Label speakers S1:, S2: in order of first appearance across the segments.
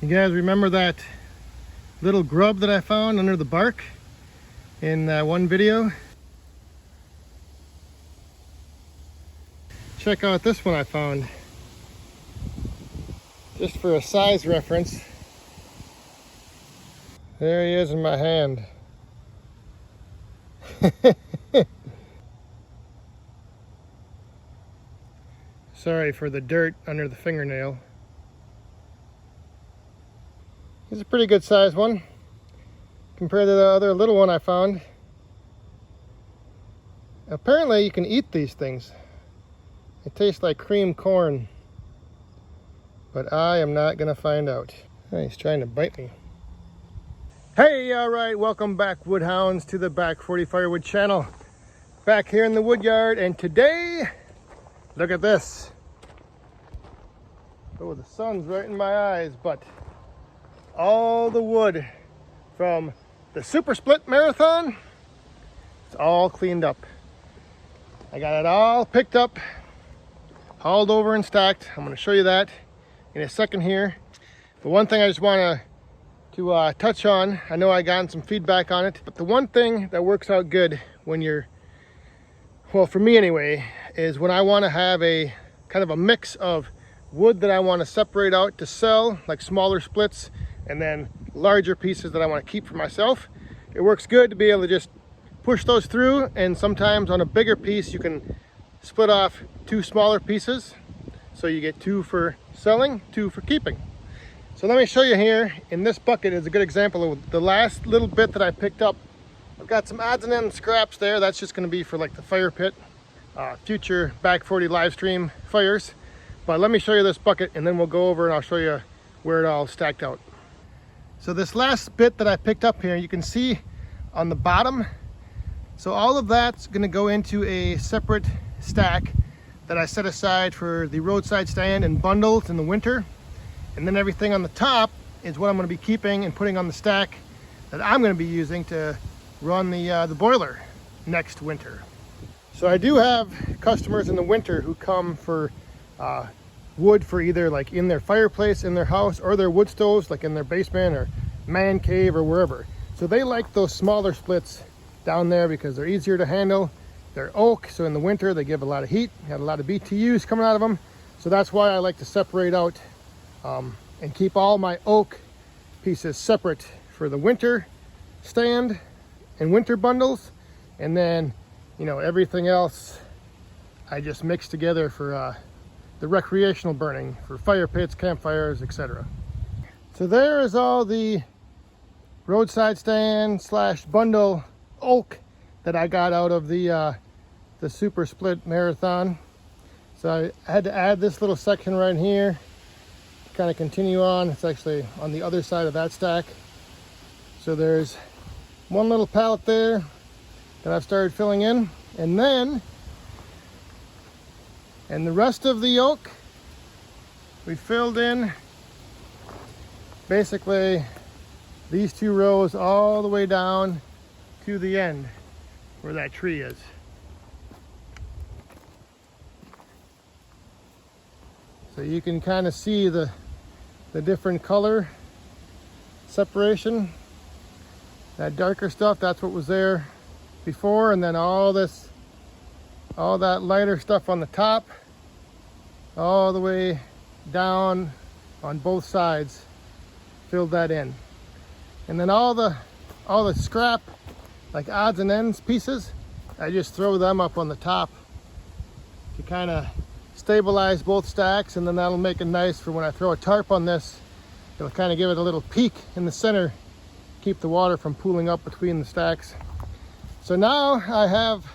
S1: You guys remember that little grub that I found under the bark in one video? Check out this one I found. Just for a size reference. There he is in my hand. Sorry for the dirt under the fingernail. He's a pretty good sized one compared to the other little one I found. Apparently you can eat these things. They taste like cream corn, but I am not gonna find out. Oh, he's trying to bite me. Hey, all right, welcome back, Woodhounds, to the Back 40 Firewood channel. Back here in the Woodyard, and today, look at this. Oh, the sun's right in my eyes, but all the wood from the Super Split Marathon, it's all cleaned up. I got it all picked up, hauled over and stacked. I'm going to show you that in a second here. But one thing I just want to touch on, I know I gotten some feedback on it, but the one thing that works out good when you're, well, for me anyway, is when I want to have a kind of a mix of wood that I want to separate out to sell, like smaller splits, and then larger pieces that I want to keep for myself. It works good to be able to just push those through, and sometimes on a bigger piece you can split off two smaller pieces, so you get two for selling, two for keeping. So let me show you here. In this bucket is a good example of the last little bit that I picked up. I've got some odds and ends scraps there. That's just going to be for like the fire pit, future Back 40 live stream fires. But let me show you this bucket, and then we'll go over and I'll show you where it all stacked out. So this last bit that I picked up here, you can see on the bottom. So all of that's going to go into a separate stack that I set aside for the roadside stand and bundles in the winter. And then everything on the top is what I'm going to be keeping and putting on the stack that I'm going to be using to run the boiler next winter. So I do have customers in the winter who come for wood for either like in their fireplace in their house, or their wood stoves like in their basement or man cave or wherever. So they like those smaller splits down there because they're easier to handle. They're oak, so in the winter they give a lot of heat, have a lot of BTUs coming out of them. So that's why I like to separate out and keep all my oak pieces separate for the winter stand and winter bundles, and then, you know, everything else I just mix together for the recreational burning, for fire pits, campfires, etc. So there is all the roadside stand slash bundle oak that I got out of the Super Split Marathon. So I had to add this little section right here to kind of continue on. It's actually on the other side of that stack. So there's one little pallet there that I've started filling in, and then the rest of the oak we filled in basically these two rows all the way down to the end where that tree is. So you can kind of see the different color separation. That darker stuff, that's what was there before, and then all that lighter stuff on the top, all the way down on both sides, filled that in. And then all the scrap, like odds and ends pieces, I just throw them up on the top to kind of stabilize both stacks, and then that'll make it nice for when I throw a tarp on this. It'll kind of give it a little peak in the center, keep the water from pooling up between the stacks. So now I have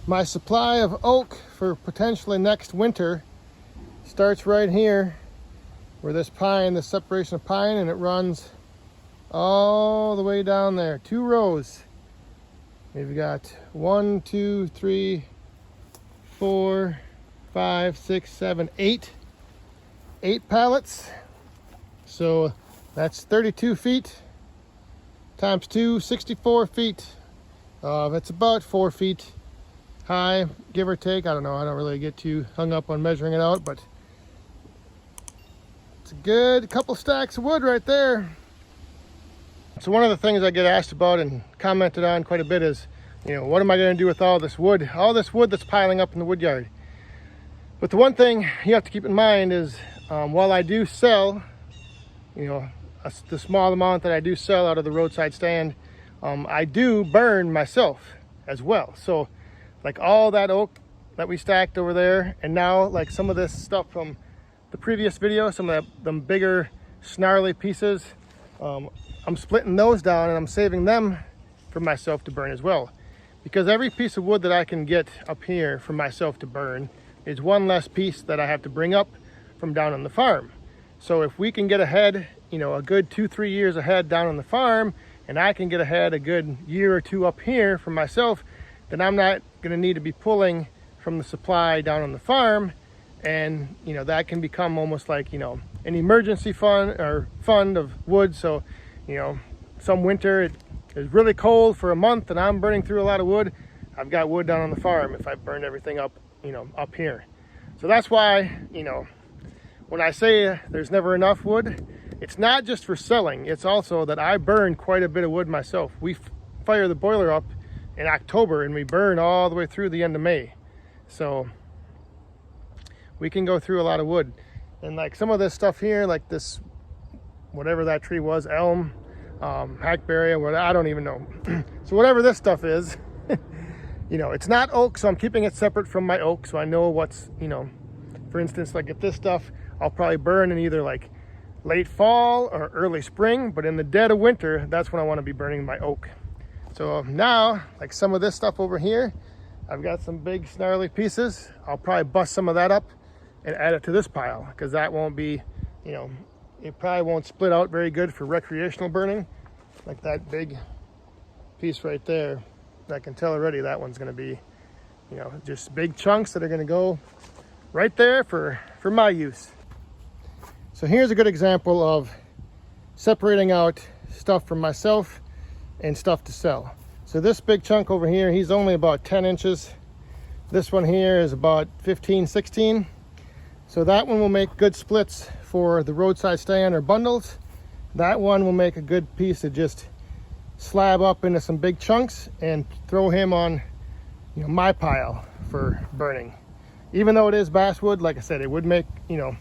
S1: my supply of oak for potentially next winter. Starts right here where this pine, this separation of pine, and it runs all the way down there. 2 rows. We've got 1, 2, 3, 4, 5, 6, 7, 8 pallets. So that's 32 feet times 2, 64 feet. It's about 4 feet high, give or take. I don't know, I don't really get too hung up on measuring it out, but it's It's a good couple stacks of wood right there. So one of the things I get asked about and commented on quite a bit is, you know, what am I going to do with all this wood that's piling up in the wood yard? But the one thing you have to keep in mind is, while I do sell, you know, the small amount that I do sell out of the roadside stand, I do burn myself as well. So like all that oak that we stacked over there, and now like some of this stuff from the previous video, some of them bigger snarly pieces, I'm splitting those down and I'm saving them for myself to burn as well. Because every piece of wood that I can get up here for myself to burn is one less piece that I have to bring up from down on the farm. So if we can get ahead, you know, a good 2-3 years ahead down on the farm, and I can get ahead a good year or two up here for myself, then I'm not going to need to be pulling from the supply down on the farm. And, you know, that can become almost like, you know, an emergency fund of wood. So, you know, some winter it is really cold for a month and I'm burning through a lot of wood. I've got wood down on the farm if I burned everything up, you know, up here. So that's why, you know, when I say there's never enough wood, it's not just for selling. It's also that I burn quite a bit of wood myself. We fire the boiler up in October and we burn all the way through the end of May. So we can go through a lot of wood. And like some of this stuff here, like this, whatever that tree was, elm, hackberry, or I don't even know. So whatever this stuff is, you know, it's not oak, so I'm keeping it separate from my oak, so I know what's, you know, for instance, like if this stuff, I'll probably burn in either like late fall or early spring, but in the dead of winter, that's when I want to be burning my oak. So now, like some of this stuff over here, I've got some big snarly pieces. I'll probably bust some of that up and add it to this pile, because that won't be, you know, it probably won't split out very good for recreational burning. Like that big piece right there, I can tell already that one's going to be, you know, just big chunks that are going to go right there for my use. So here's a good example of separating out stuff from myself and stuff to sell. So this big chunk over here, he's only about 10 inches. This one here is about 15, 16. So that one will make good splits for the roadside stand or bundles. That one will make a good piece to just slab up into some big chunks and throw him on, you know, my pile for burning. Even though it is basswood, like I said, it would make, you know,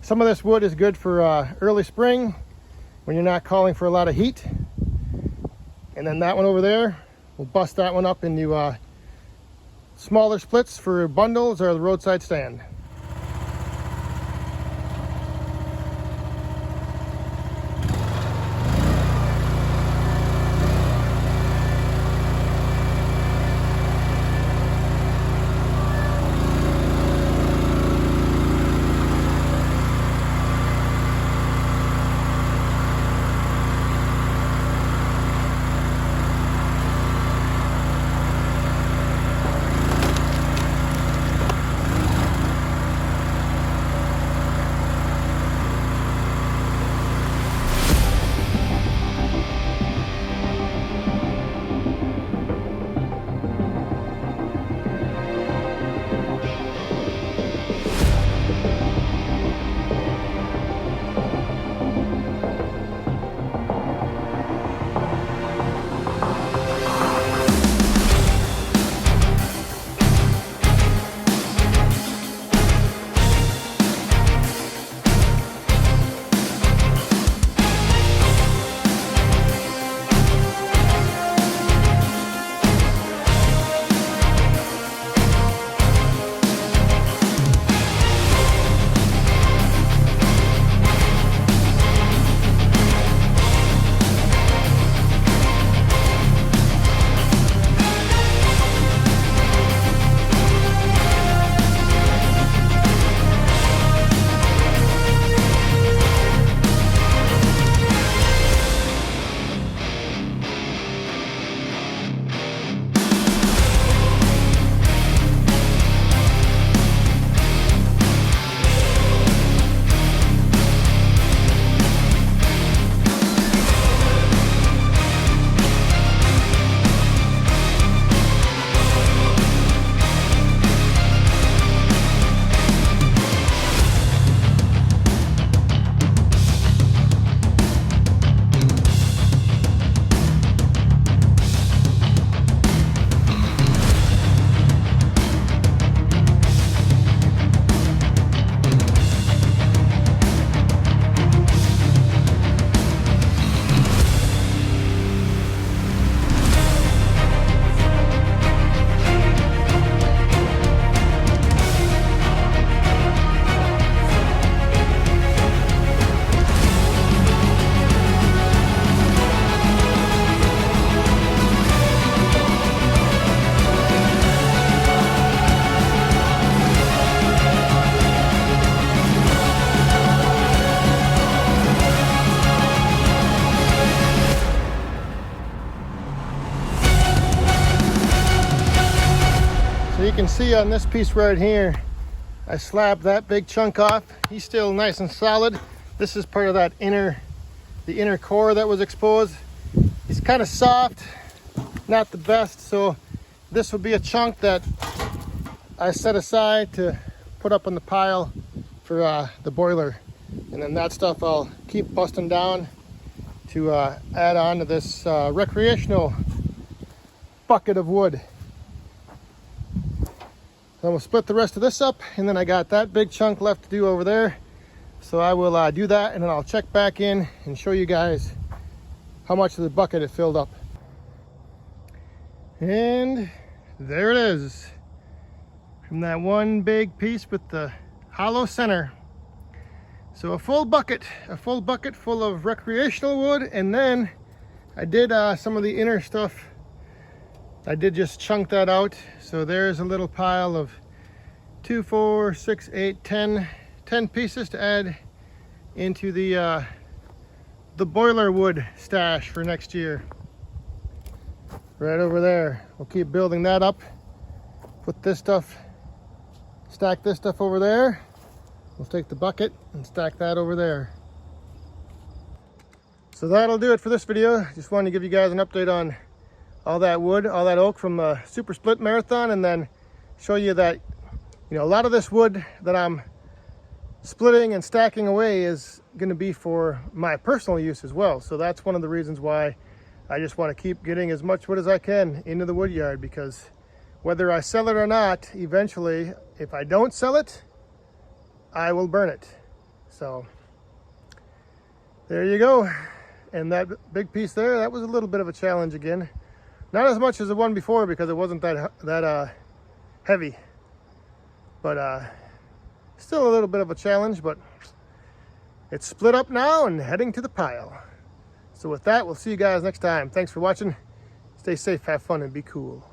S1: some of this wood is good for early spring when you're not calling for a lot of heat. And then that one over there, we'll bust that one up into smaller splits for bundles or the roadside stand. see on this piece right here, I slabbed that big chunk off. He's still nice and solid. This is part of that the inner core that was exposed. He's kind of soft, not the best, so this would be a chunk that I set aside to put up on the pile for the boiler. And then that stuff I'll keep busting down to add on to this recreational bucket of wood. Then we'll split the rest of this up, and then I got that big chunk left to do over there. So I will do that, and then I'll check back in and show you guys how much of the bucket it filled up. And there it is. From that one big piece with the hollow center. So a full bucket full of recreational wood, and then I did some of the inner stuff. I did just chunk that out. So there's a little pile of 2, 4, 6, 8, 10 pieces to add into the boiler wood stash for next year. Right over there. We'll keep building that up. Put this stuff, stack this stuff over there. We'll take the bucket and stack that over there. So that'll do it for this video. Just wanted to give you guys an update on all that wood, all that oak from the Super Split Marathon, and then show you that, you know, a lot of this wood that I'm splitting and stacking away is going to be for my personal use as well. So that's one of the reasons why I just want to keep getting as much wood as I can into the wood yard, because whether I sell it or not, eventually, if I don't sell it, I will burn it. So there you go. And that big piece there, that was a little bit of a challenge again. Not as much as the one before because it wasn't that heavy, but still a little bit of a challenge, but it's split up now and heading to the pile. So with that, we'll see you guys next time. Thanks for watching. Stay safe, have fun, and be cool.